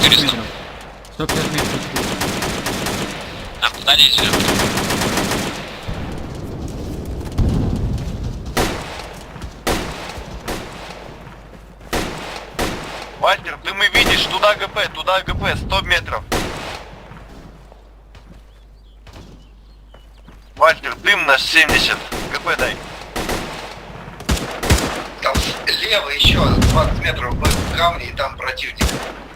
метров. 150 метров. А, куда лезем? Вальтер, ты мы видишь, туда ГП, 100 метров. Вальтер, дым наш 70, ГП дай. Там слева еще 20 метров в камне, и там противник.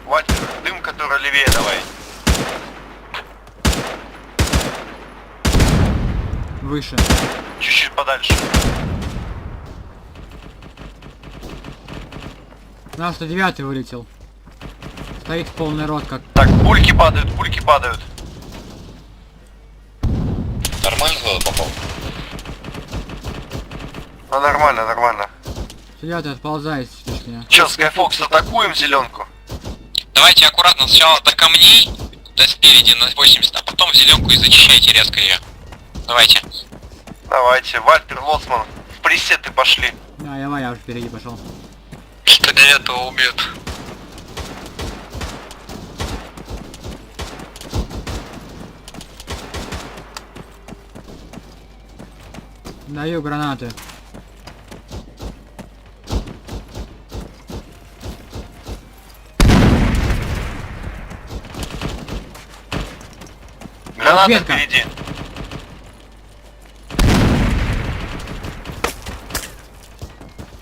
Вальтер, дым, который левее давай. Выше. Чуть-чуть подальше. На 109 вылетел. Стоит в полный рот, как... Так, пульки падают. Нормально туда попал? Ну нормально. 109 отползает с меня. Че, Скайфокс, атакуем зеленку? Давайте аккуратно сначала до камней, до спереди на 80, а потом в зеленку и зачищайте резко ее. Давайте. Давайте, Вальтер, Лоцман, в пресеты пошли. Да, я уже впереди пошел. 109-го убьют. Даю гранаты. Граната Ответка. впереди.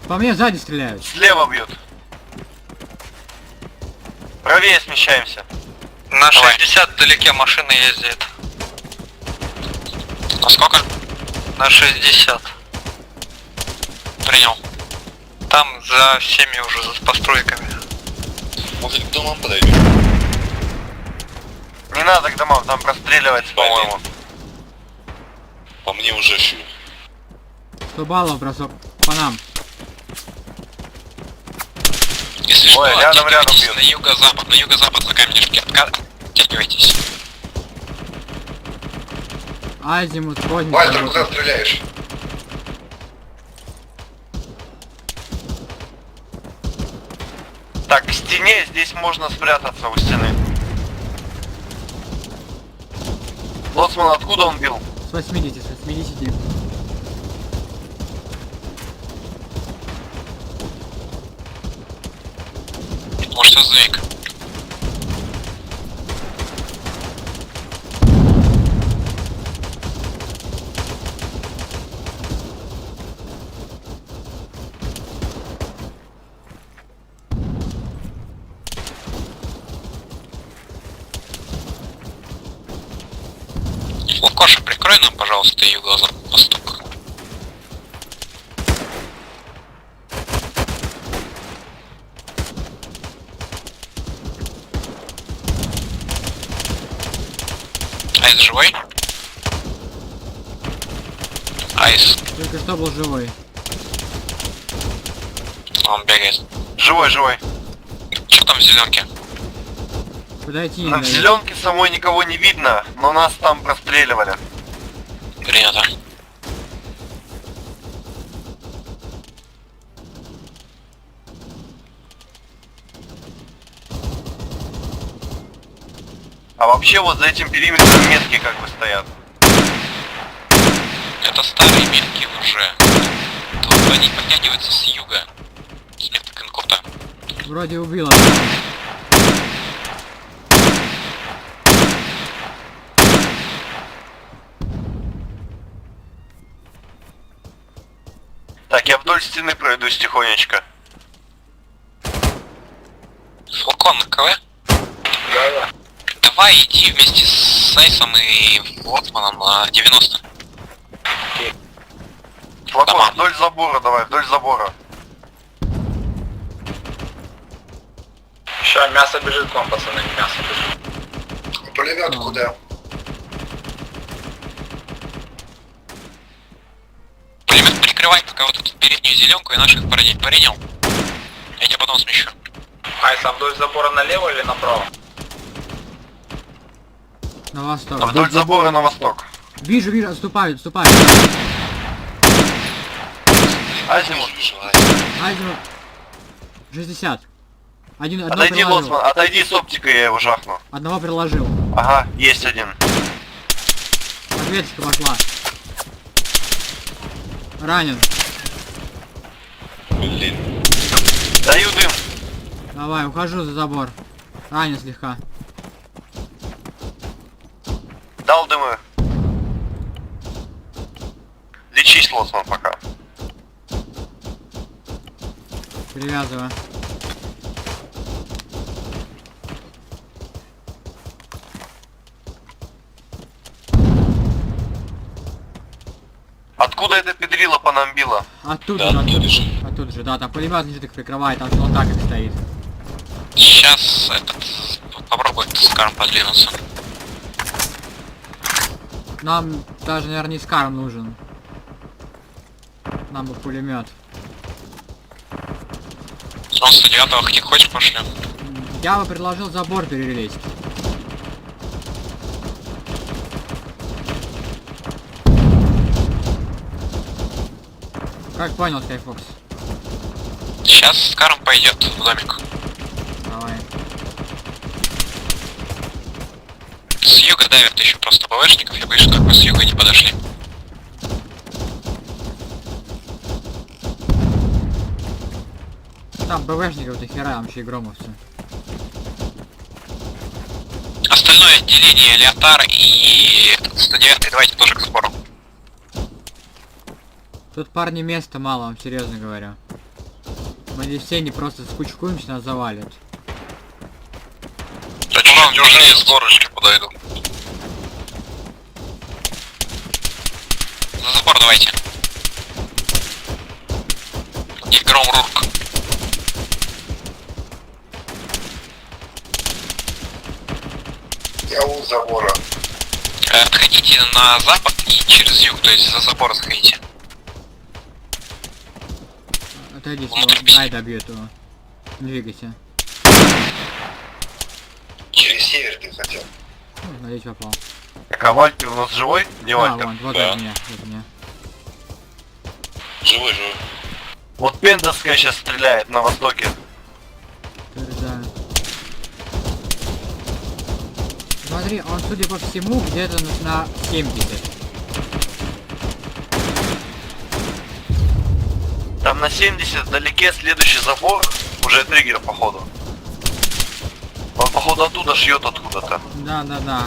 По мне сзади стреляют. Слева бьют. Правее смещаемся. На 60 вдалеке машина ездит. На сколько? На 60. Принял. Там за всеми уже за постройками. Может к домам подойдем? Не надо к домам, там простреливается, по-моему. По мне уже щу. 100 баллов бросок. По нам. Если что, Ой, рядом оттягивайтесь бьют. на юго-запад за камешки. Оттягивайтесь. Азимут, поднят. Вальтер, куда стреляешь? Так, к стене, здесь можно спрятаться у стены. Лоцман, откуда он бил? С 80, с 80. Может, сдвиг. Лукаша, прикрой нам, пожалуйста, юго-восток. Айс живой? Айс, Только что был живой. он бегает. Живой. Что там в зеленке? Подойти не В дают. зеленке самой никого не видно, но нас там простреливали. Принято. А вообще вот за этим периметром метки как бы стоят. Это старые метки уже. Тут они подтягиваются с юга. С метки Конкорда. Вроде убила. Так, я вдоль стены пройдусь тихонечко. Фалкон на КВ? Да. Давай иди вместе с Айсом и Лоцманом на 90. Флакон, Дома. вдоль забора давай, вдоль забора. Ща мясо бежит к вам, пацаны, мясо бежит. Пулемет куда? Пулемет прикрывай пока вот эту переднюю зеленку и наших принял. Я тебя потом смещу. Айс, а вдоль забора налево или направо? На восток. А вдоль забора на восток. Вижу, отступают. Азимут. Азимут. 60. Одного Отойди, приложил. Лоцман, отойди с оптикой, я его жахну. Одного приложил. Ага, есть один. Ответочка пошла. Ранен. Блин. Даю дым. Давай, ухожу за забор. Ранен слегка. Дал дымы. Лечись, Лоцман, пока. Перевязываю. Откуда эта педрила по нам била? Оттуда Да, же, оттуда оттуда же. же. Оттуда же, да, там пулемет лежит их прикрывает, там вот так и стоит. Сейчас попробует Скарм подвинуться. Нам даже, наверное, не скарм нужен. Нам бы пулемет. Он 109-го хоть хочешь пошли? Я бы предложил забор перелезть. Как понял, Скайфокс? Сейчас Скарм пойдет в домик. Давай. С юга давят еще просто ПВшников, я боюсь, как мы с юга не подошли. Там БВшников до хера, там еще и громовцы. Остальное отделение Леотар и 109 давайте тоже к сбору. Тут, парни, места мало, вам серьезно говорю. Мы здесь все не просто скучкуемся, нас завалят. Да чуть южнее с горочки подойду. За забор давайте. И гром Рурк. Я у забора. Отходите на запад и через юг, то есть за забор заходите. Отойди, Внутрь всего. пси. Дай добьет его. Не двигайся. Через север ты хотел. Ну, надеюсь, попал. Так, а Вальтер у нас живой? Где А, Вальтер? вон, вот Да. это меня, это меня. Живой, живой. Вот Пендовская сейчас стреляет на востоке. Подтверждаю. Смотри, он, судя по всему, где-то на 70. Там на 70 вдалеке следующий забор, уже триггер походу. Он походу оттуда шьет откуда-то. Да, да, да.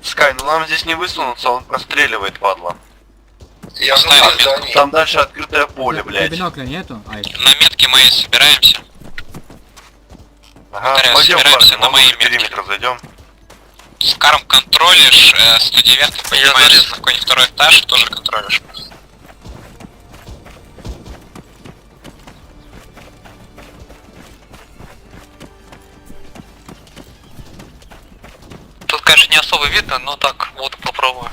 Скай, ну нам здесь не высунуться, он простреливает, падла. Я Поставил знаю метку. здание. Там дальше открытое поле, У тебя блядь. бинокля нету? Ай, На метке моей собираемся. Ага, Повторяю, пойдем, собираемся парни, на моей внутрь метке. периметра зайдем. Скарм контролишь, 109 поднимаешься на какой-нибудь второй этаж, тоже контролишь. Тут, конечно, не особо видно, но так, вот попробую.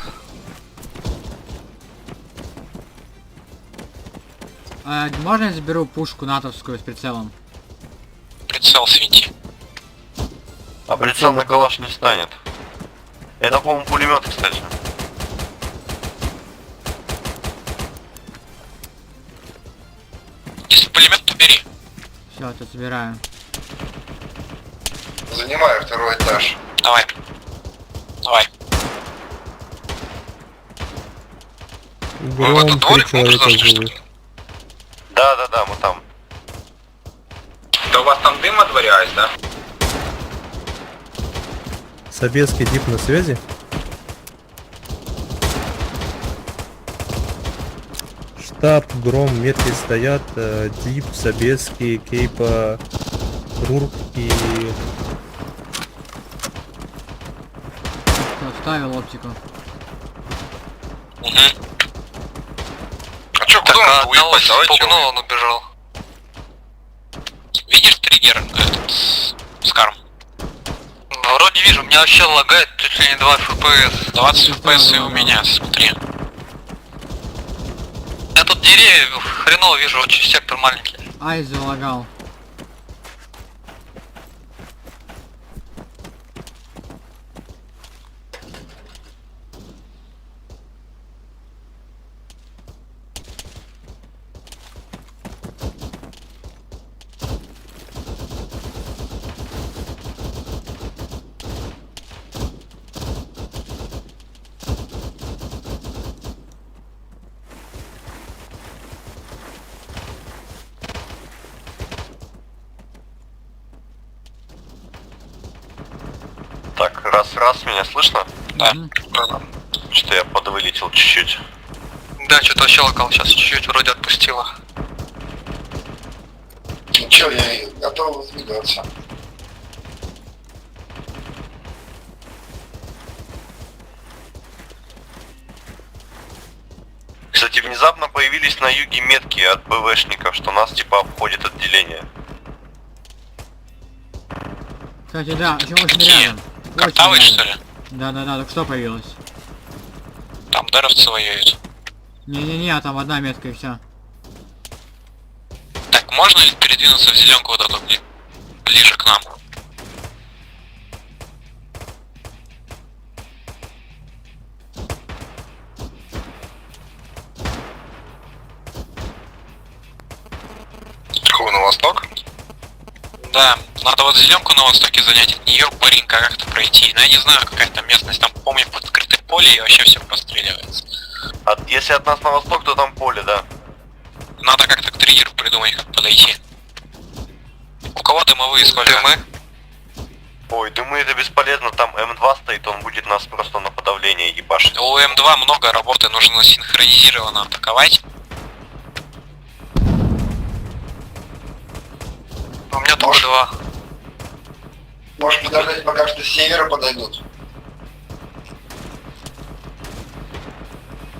можно я заберу пушку натовскую с прицелом? Прицел свинти. А прицел на калаш не станет. Это, по-моему, пулемет, кстати. Если пулемет, то бери. Все, тут забираю. Занимаю второй этаж. Давай. Давай. Вы в этот дворик внутрь зашли, что ли? Да, мы там. Да у вас там дым отворяется, да? Собеский дип на связи? Штаб, Гром, метки стоят, Дип, Собеский, Кейпа, Рурк и... Всё, вставил оптику. Угу. А чё, куда он уехал? Спугнул, он убежал. Видишь триггер, этот, Скарм? Вроде вижу, у меня вообще лагает чуть ли не 2 FPS. 20 FPS и у меня, смотри. Я тут деревья хреново вижу, очень сектор маленький. Ай, залагал. Раз, меня слышно? Да. Мгм. Что я подвылетел чуть-чуть. Да, что-то щелкал, сейчас чуть-чуть вроде отпустило. Ничего, я готов выдвигаться. Кстати, внезапно появились на юге метки от БВшников, что нас типа обходит отделение. Кстати, да, очень Какие? рядом. Картавый, Очень что ли? рядом. Да, только что появилось. Там дэровцы воюют. Не-не-не, там одна метка и все. Так, можно ли передвинуться в зеленку вот эту ближе к нам? Какого на восток? Да, надо вот зеленку на востоке занять, от нее быренько как-то пройти. Но я не знаю, какая там местность. Там, помню, под открытое поле и вообще все постреливается. Если от нас на восток, то там поле, да. Надо как-то к триггеру придумать, как подойти. У кого дымовые, сколько? Дымы? Ой, думаю, это бесполезно, там М2 стоит, он будет нас просто на подавление ебашить. У М2 много работы, нужно синхронизированно атаковать. У меня только два. Может подождать, пока что с севера подойдут.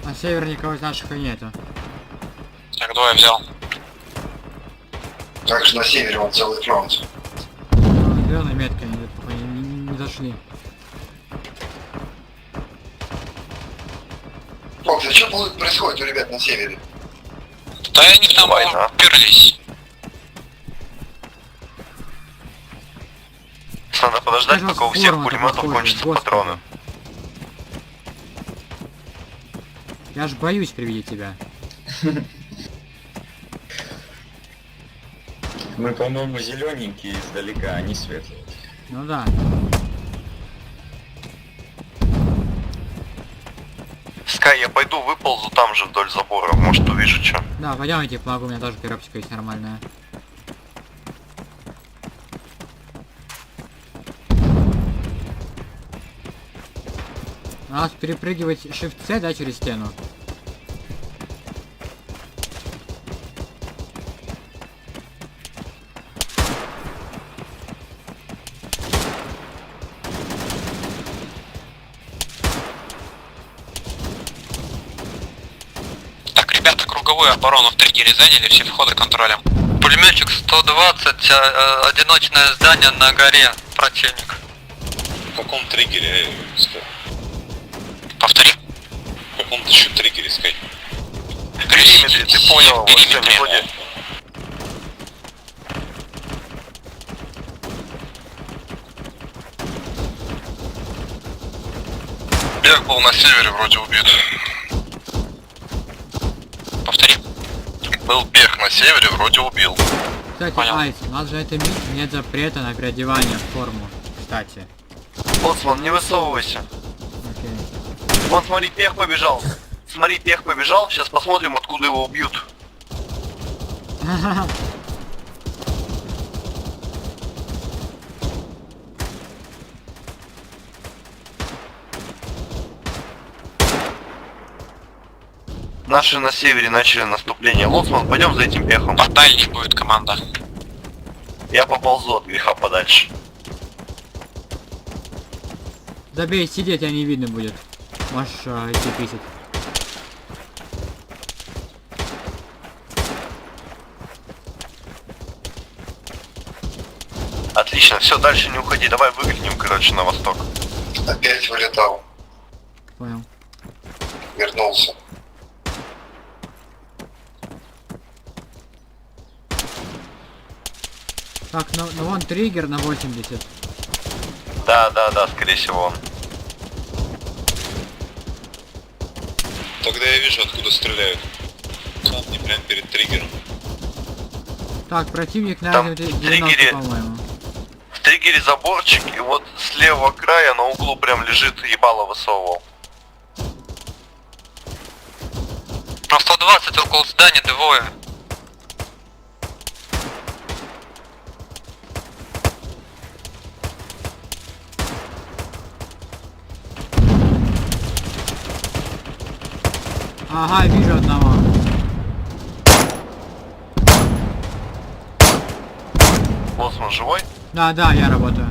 А север никого из наших и нету. Так, двое взял. Также на севере вон целый фронт. Зеленая метка, они тут пока не зашли. Фокс, а что происходит у ребят на севере? Да они там Война. уперлись. Надо подождать, Даже пока у всех форма пулеметов похожа, кончатся господи. патроны. Я ж боюсь при виде тебя. Мы, по-моему, зелененькие издалека, а не светлые. Ну да. Скай, я пойду выползу там же вдоль забора, может увижу что. Да, пойдем, я тебе помогу, у меня тоже коробочка есть нормальная. Надо перепрыгивать Shift-C, да, через стену? Так, ребята, круговую оборону в триггере заняли, все входы контролем. Пулеметчик 120, одиночное здание на горе, противник. В каком триггере, Скай? Повтори. В каком ты еще триггере, Скай? В периметре, ты понял его, все, не ходи. Бег был на севере, вроде убит. Повтори. Был бег на севере, вроде убил. Кстати, Понял. Айс, у нас же это нет запрета на переодевание в форму, кстати. Боцман, не высовывайся. Окей. Вон, смотри, пех побежал. Смотри, пех побежал, сейчас посмотрим, откуда его убьют. Наши на севере начали наступление. Лоцман, пойдем за этим пехом. Портальный будет команда. Я поползу от греха подальше. Забей, сидеть, тебя не видно будет. Можешь идти писать. Отлично, все, дальше не уходи. Давай выглянем, короче, на восток. Опять вылетал. Понял. Вернулся. Так, ну вон триггер на 80. Да, скорее всего он. Тогда я вижу, откуда стреляют. Сам не прям перед триггером. Так, противник на Там 90, триггере. по-моему. В триггере заборчик, и вот с левого края на углу прям лежит, ебало высовывал. На 120 около здания двое. Ага, вижу одного. Лоцман живой? Да, да, я работаю.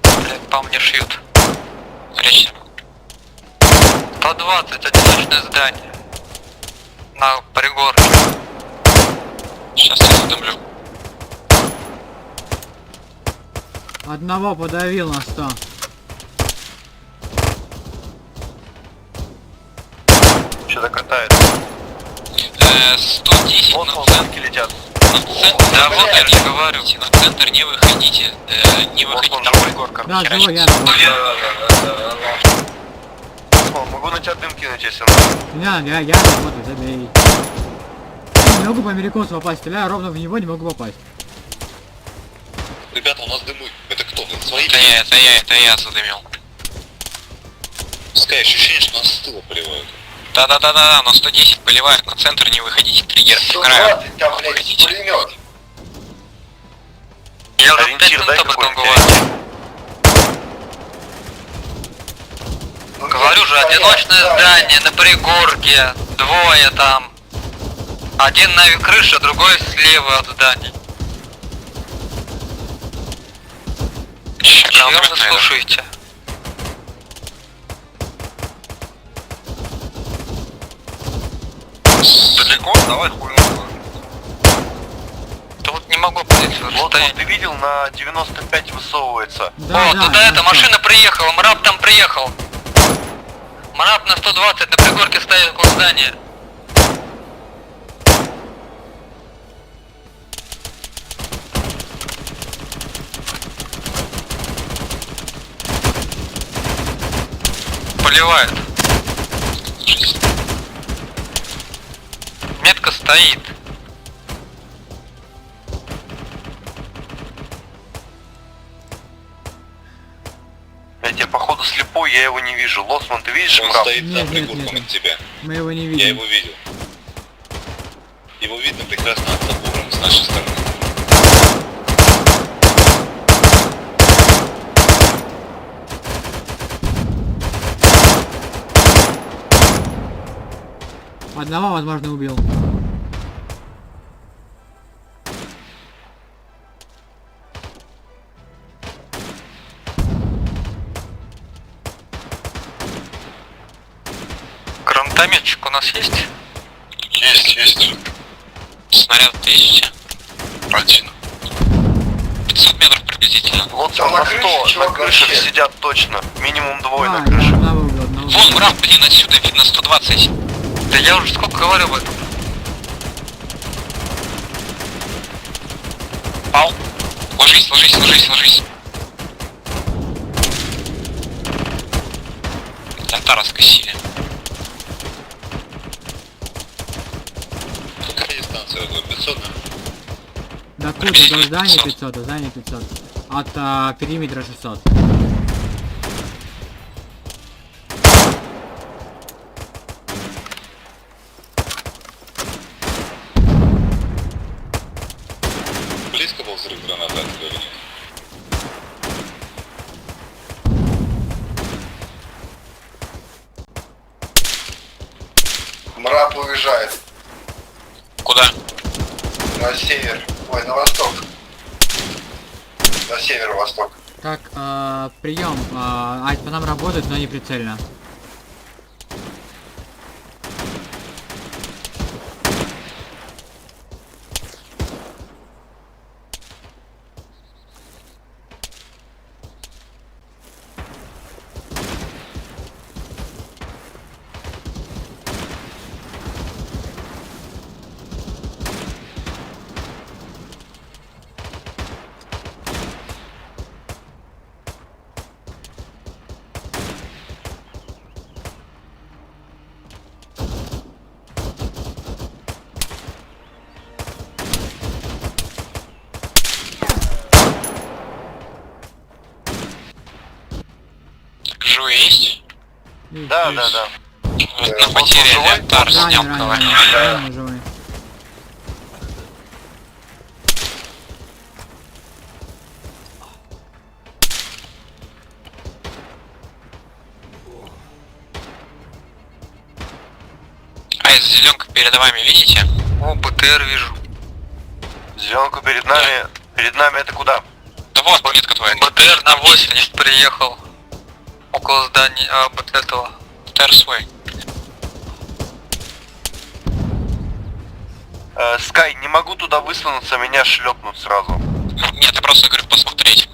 Блядь, по мне шьют. Речь. 120, одиночное здание. На пригорке. Сейчас я задымлю. Одного подавил на 100. Что-то катается. 110 Вот на он, центр. танки летят. Да, вот я же говорю, на центр не выходите. Не выходите, он там живой? пригорка. Да, херачит. живой, я работаю. Лоцман, могу на тебя дым кинуть, если надо. Я работаю, забей. Не могу по американцу попасть, стреляю ровно в него, не могу попасть. Ребята, у нас дымы. Это кто? Вы свои? Это я задымил. Пускай ощущение, что нас с тыла поливают. Да, но 110 поливают, на центр не выходите, триггер с края. 120, там, блядь, Выходите. пулемет. Я уже 5 Ориентир дай минут об этом какой-нибудь. говорю. Говорю же, одиночное здание на пригорке, двое там. Один на крыше, другой слева от здания. Чего вы слушаете? Далеко? Давай хуй. Да вот не могу понять свое Лоцман, состояние. ты видел, на 95 высовывается. Да, О, да, туда я эта всё. машина приехала, Мраб там приехал. Мраб на 120 на пригорке стоит около здания. Поливает. Метка стоит. Я тебе походу слепой, я его не вижу. Лоцман, ты видишь Он мрак? стоит за Нет, нет, пригорком нет. от тебя. Мы его не Я видим. его видел. Его видно прекрасно от забора с нашей стороны. Одного, возможно, убил. Гранатометчик у нас есть? Есть. Снаряд 1000. Один. 500 метров приблизительно. Лоцман, Там на на крыше 100, на чувак крыше вообще. сидят точно. Минимум двое А, на крыше. я одного убил, одного Вон, убил. мрак, блин, отсюда видно 120. Да я уже сколько говорю об этом. Пал. Ложись. Лента раскосили. Какая дистанция? 500, да? До куда? Приблизительно До здания 500. 500, до здания 500. От периметра 600. Близко был взрыв граната от тебя или нет? Мрап уезжает Куда? на север. Ой, на восток. На северо-восток. Так, прием. По нам работает, но не прицельно. Живые есть? Да, да, да. На потере Леотар снял Ранен, кого. ранен, живой. Айс, зеленка перед вами, видите? О, БТР вижу. Зеленку перед нами это куда? Да вот, метка твоя. БТР на 80 приехал. Около здания, этого. БТР свой. Скай, не могу туда высунуться, меня шлепнут сразу. Нет, я просто говорю посмотреть.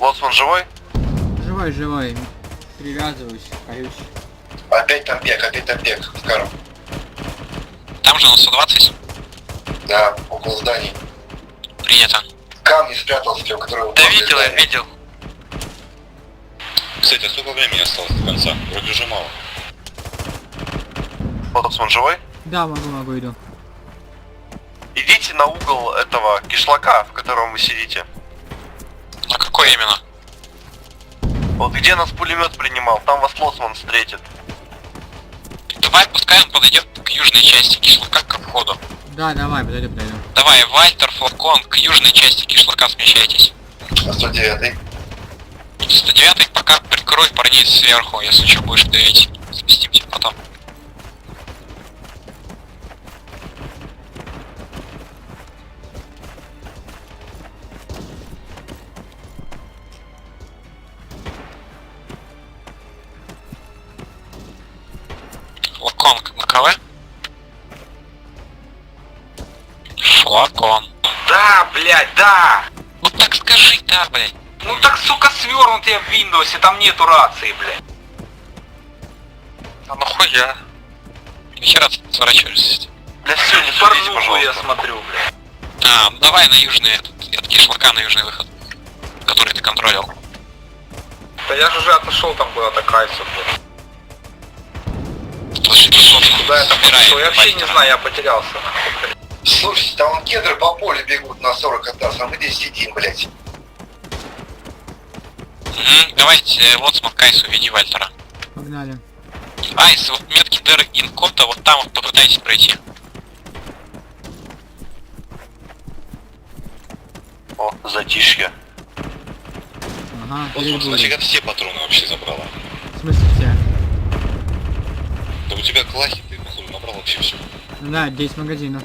Лоцман живой? Живой, живой. Привязываюсь, колюсь. Опять там бег, Скарм. Там же на 120. Да, около зданий. Принято. Камни спрятался, у которого... Да видел, я видел. Кстати, а сколько времени осталось до конца? Вроде уже мало. Лоцман живой? Да, могу, иду. Идите на угол этого кишлака, в котором вы сидите. На какой именно? Вот где нас пулемет принимал, там вас Лоцман встретит. Давай, пускай он подойдет к южной части кишлака к входу. Да, давай, подойду. Давай, Вальтер, Флакон, к южной части кишлака смещайтесь. На 109-й. 109 пока прикрой парней сверху, если что будешь давить. Сместимся потом. Флакон на КВ? Флакон. Да, блядь, да! Ну так скажи, да, блядь. Ну так, сука, свернут я в Windows, там нету рации, блядь. А нахуя? Нихера ты сворачиваешься. Для все не судите, Порнуху я пожалуйста. смотрю, блядь. А, ну давай на южный от кишлака на южный выход, который ты контролил. Да я же уже отошел, там была такая все, блядь. Куда я там пошел? Я вообще не знаю, я потерялся, нахуй, блядь. Слушайте, там кедры по полю бегут на 40 от нас, а мы здесь сидим, блядь. Давайте, Лоцман, Кайс, уведи Вальтера. Погнали. Айс, вот метки Дэр Инкота, вот там вот попытайтесь пройти. О, затишье. Ага, Вот перед он бурей. нафига все патроны вообще забрала. В смысле все? Да у тебя клахи, ты походу набрал вообще все. Да, 10 магазинов.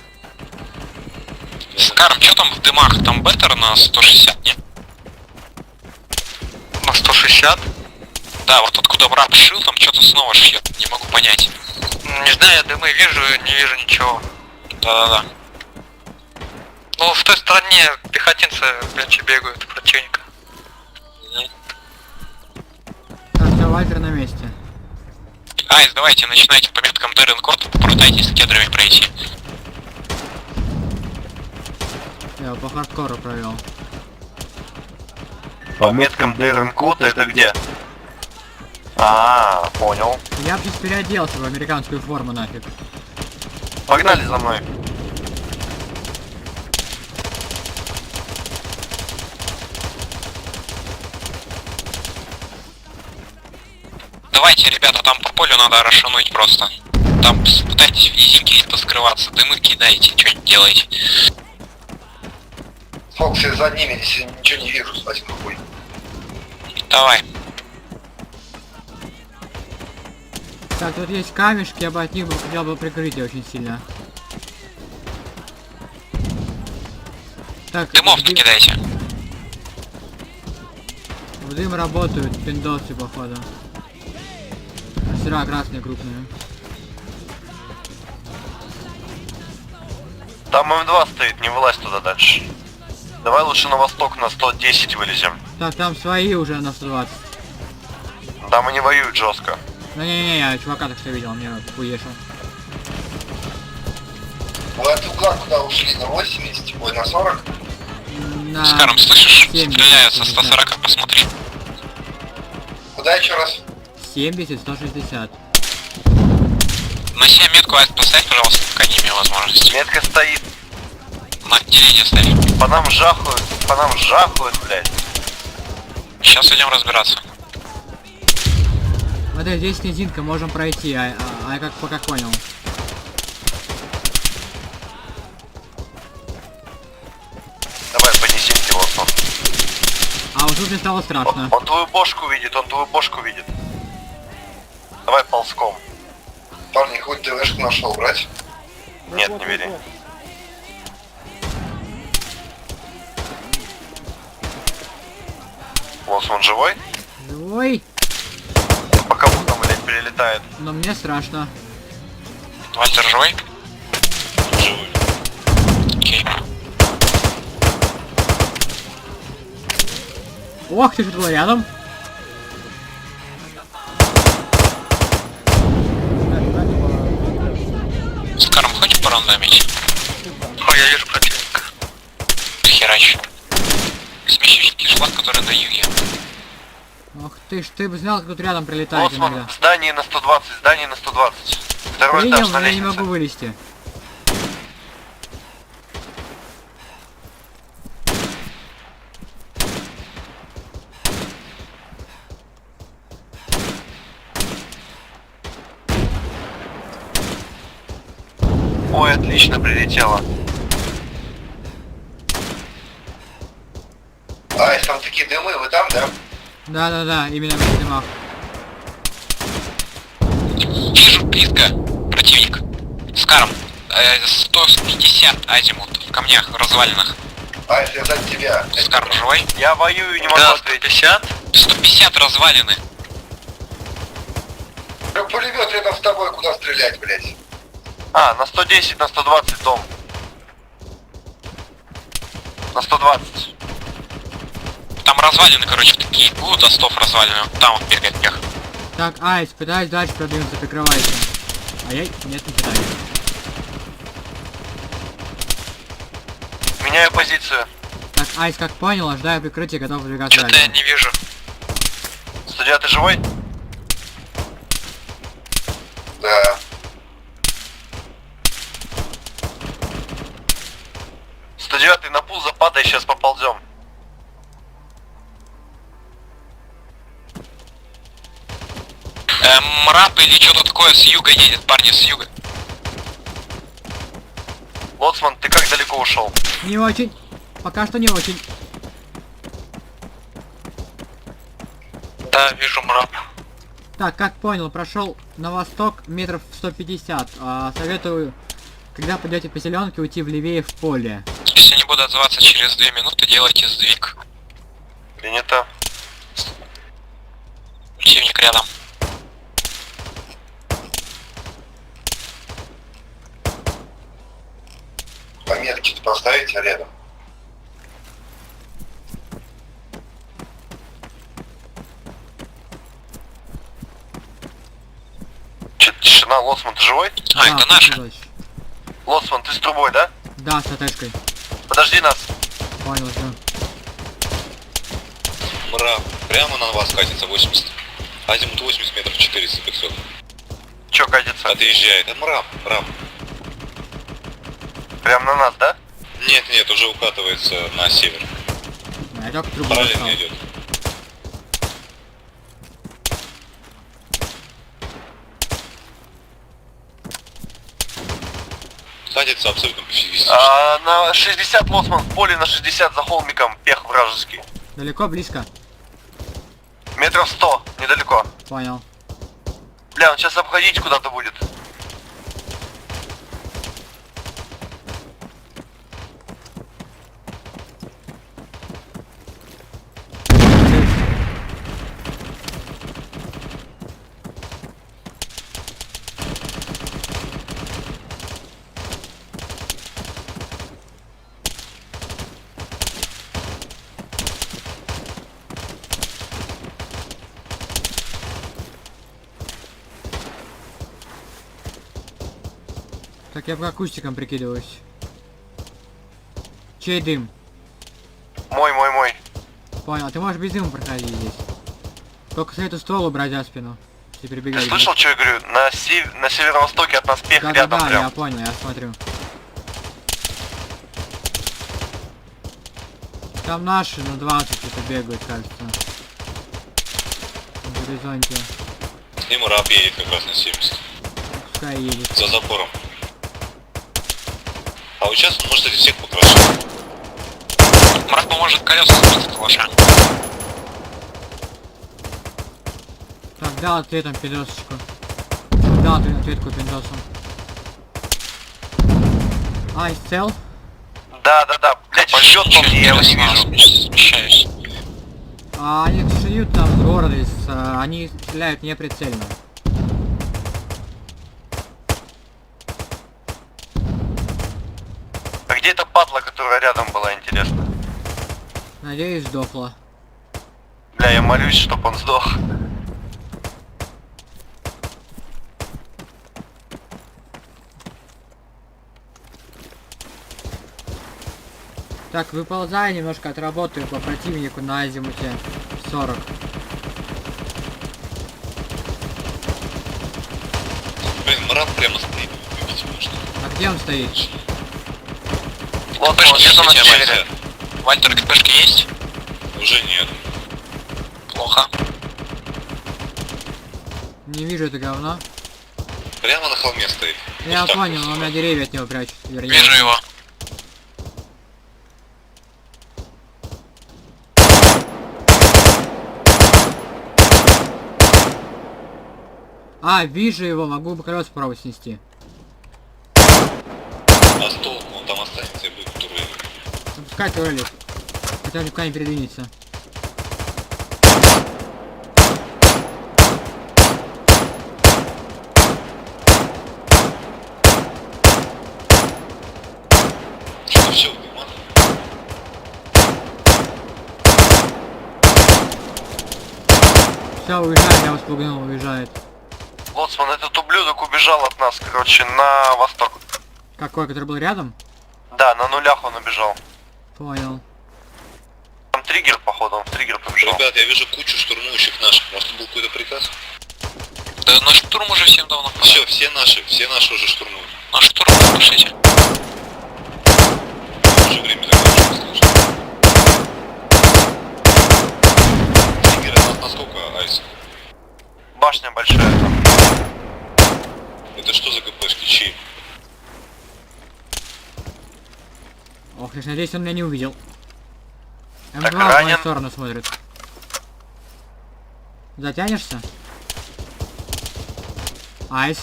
Скарм, что там в дымах? Там беттер на 160, нет? На 160? Да, вот откуда враг шил, там что-то снова шьет, не могу понять. Не знаю, я дымы вижу, не вижу ничего. Да-да-да. Ну, в той стороне пехотинцы, блядь, бегают противника. Так, все, Вальтер на месте. Айс, давайте начинайте по меткам Дэр Инкота, попытайтесь с кедрами пройти. Я его по хардкору провел. По меткам Дэрен Кота это где? А, понял. Я бы сейчас переоделся в американскую форму нафиг. Погнали за мной. Давайте, ребята, там по полю надо расшануть просто. Там пытайтесь в низинке где-то скрываться, дымы кидайте, что-нибудь делайте. Фокс, я за ними, если ничего не вижу, один хуй. Давай. Так, тут есть камешки, я бы от них бы хотел бы прикрытие очень сильно. Так, Дымов накидайте. в дым работают пиндосы, походу. Мастера красные крупные. Там М2 стоит, не вылазь туда дальше. Давай лучше на восток на 110 вылезем. Так, там свои уже на 120. Там они воюют жестко. Ну не-не-не, я чувака так что видел, мне хуешил. Вы от угла куда ушли? На 80? Ой, на 40? На... Скарм, слышишь? 70, Стреляют со 160. 140, посмотри. Куда еще раз? 70, 160. На себе метку Айс поставь, пожалуйста, пока не имею возможности. Метка стоит. На отделение ставь. По нам жахают, блядь. Сейчас идем разбираться. Смотри, здесь низинка, можем пройти, а я как понял. Давай понесите вот он. А вот тут мне стало страшно. Он твою бошку видит, он твою бошку видит. Давай ползком. Парни, хоть ТВшку нашел брать? Нет, не бери. Лосман живой? Живой, По кому там, блядь, прилетает? но мне страшно. Вальтер живой? Живой. Окей. Ох, ты же был рядом. Скарм, хочешь порандомить? Ой, я вижу противника. Херач. Смещущий шлак, который на юге. Ох ты ж, ты бы знал, как тут рядом прилетает Лосман, иногда. здание на 120, здание на 120. Второй Принял, этаж на но я не лестнице. могу вылезти. Ой, отлично, прилетело. Айс, там такие дымы, вы там, да? Да-да-да, именно в дымах. Вижу, близко. Противник. Скарм. 150 азимут в камнях, в развалинах. Айс, я за тебя. Скарм живой? Я воюю, не могу Да, ответить. 150. 150 развалины. Пулемет рядом с тобой, куда стрелять, блядь? А, на 110, на 120 дом. На 120. Там развалины, короче, такие будут, остов развалины. Там вот бегает мех. Так, Айс, пытаюсь дальше продвинуться, прикрывайся. А я... Нет, не пытаюсь. Меняю позицию. Так, Айс, как понял, ожидаю прикрытия, готов выдвигаться Что-то я дальше. не вижу. Судья, ты живой? Да. Студия, на пул западай, сейчас поползем. Мрап или что-то такое с юга едет, парни, с юга. Лоцман, ты как далеко ушел? Не очень. Пока что не очень. Да, вижу мрап. Так, как понял, прошел на восток метров 150. Советую, когда пойдете по зеленке, уйти влевее в поле. Если не буду отзываться через 2 минуты, делайте сдвиг. Принято. Противник рядом. Пометки-то поставите рядом. Че, тишина, Лоцман, ты живой? А, это наши. точно. Лоцман, ты с трубой, да? Да, с АТшкой. Подожди нас. Понял, все. Мрак. Прямо на вас катится 80. Азимут 80 метров 400-500. Че катится? Отъезжает. Это мрак. Мрак. Прям на нас, да? Нет, нет, уже укатывается на север. Я только трубу достал. Параллельно идет. Катится абсолютно пофигистично. На 60 Лоцман в поле, на 60 за холмиком, пех вражеский. Далеко, близко? Метров 100, недалеко. Понял. Бля, он сейчас обходить куда-то будет. Так, я по акустикам прикидываюсь. Чей дым? Мой. Понял, ты можешь без дыма проходить здесь. Только советую ствол убрать за спину. И Ты перебегай. слышал, что я говорю? На северо-востоке от нас пех рядом Да-да-да, прям. я понял, я смотрю. Там наши на 20 это бегают, кажется. горизонте. С ним раб едет как раз на 70. Пускай едет. За забором. А вот сейчас он может этих всех покрашивать. Мрак поможет колеса сбросить с калаша. Так, дал ответом пидосочку. Дал ответку пиндосом. Ай, цел. Да. Блять, счет по мне, я его не вижу. Смещаюсь. Они шьют там с города, они стреляют неприцельно. А где эта падла, которая рядом была, интересно? Надеюсь, сдохла. Бля, я молюсь, чтоб он сдох. Так, выползаю немножко, отработаю по противнику на азимуте 40. Блин, раб прямо стоит. Убить можно. А где он стоит? Вот, КПшки где-то на есть, севере. Вальтер, КПшки есть? Уже нет. Плохо. Не вижу это говно. Прямо на холме стоит. Я Вот так понял, вот. он у меня деревья от него прячет. Вернее. Вижу его. А, вижу его, могу бы колес справа снести. А стол, он там останется и будет турель. Пускай турелит. Хотя он никуда не передвинется. Что-то все, дыма. Все, уезжает, я вас пугнул, уезжает. Лоцман, этот ублюдок убежал от нас, короче, на восток. Какой, который был рядом? Да, на нулях он убежал. Понял. Там триггер, походу, он в триггер побежал. Ребят, я вижу кучу штурмующих наших. Может, был какой-то приказ? Да на штурм уже всем давно пора. Все наши уже штурмуют. На штурм пошлите. Уже время закончилось. Триггер от нас насколько, Айс? Башня большая там. Это что за КПшки? Чьи? Ох, я надеюсь, он меня не увидел. М2 Так, в мою ранен. сторону смотрит. Затянешься? Айс.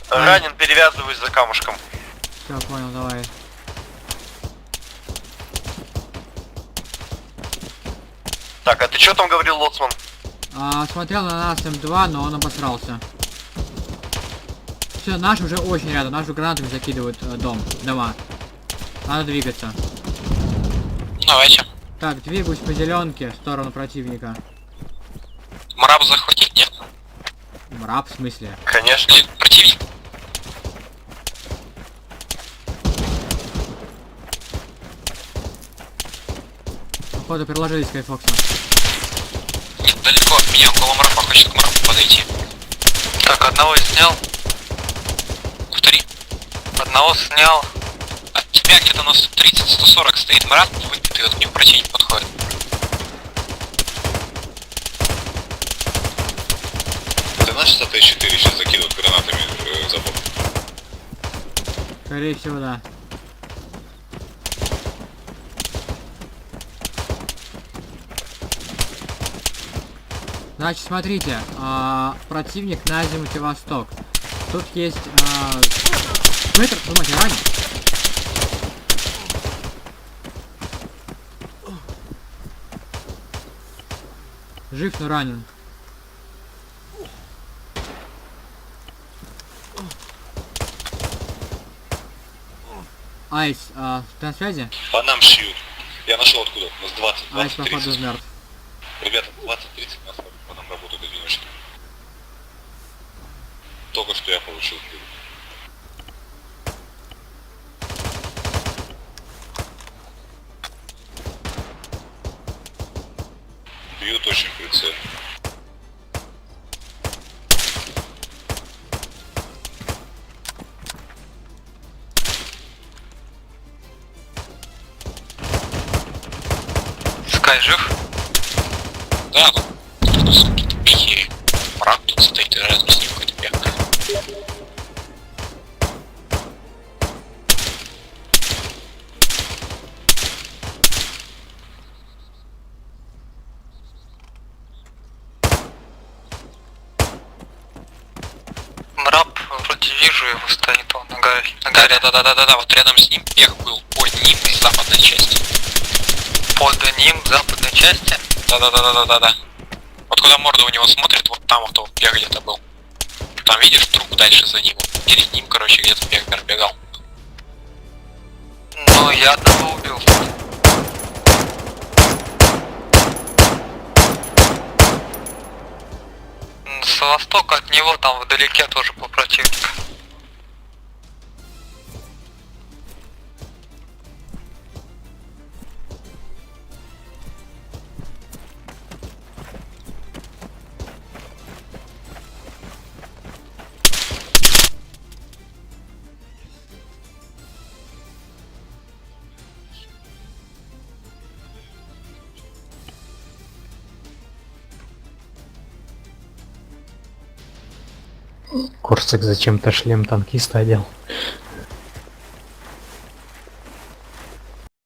Ранен, перевязываюсь за камушком. Все, понял, давай. Так, а ты что там говорил, Лоцман? Смотрел на нас М2, но он обосрался. Все, наши уже очень рядом, наши гранатами закидывают дома. Надо двигаться. Давайте. Так, двигаюсь по зеленке в сторону противника. Мраб захватить, нет? Мраб, в смысле? Конечно. Или противник? Походу приложились к Фоксу. Нет, далеко от меня, около мрапа, хочет к мрапу подойти. Так, одного снял. Повтори. Одного снял. От тебя где-то на 130-140 стоит мрап, выбитый, вот к нему противник подходит. Это наши СТ-4 сейчас закидывают гранатами забор. Скорее всего, да. Значит, смотрите, противник на азимуте восток. Тут есть метр, думайте, ранен. Жив, но ранен. Айс, ты на связи? По нам шьют. Я нашел откуда. У нас 20, Айс, 20, походу, 30. мертв. Ребята, 20-30 нас по нам работают одиночки. Только что я получил. Бьют очень прицельно. Скай жив? Да, рядом с ним какой-то бег. Мрап, вроде вижу его, стоит он на горе. На горе. Да, вот рядом с ним бег был под ним с западной части. Под ним, в западной части. Да. Вот куда морда у него смотрит, вот там вот он бег где-то был. Там видишь труп дальше за ним. Перед ним, короче, где-то бег пробегал. Ну, я одного убил. С востока от него там вдалеке тоже был противник. Корсак зачем-то шлем танкиста одел.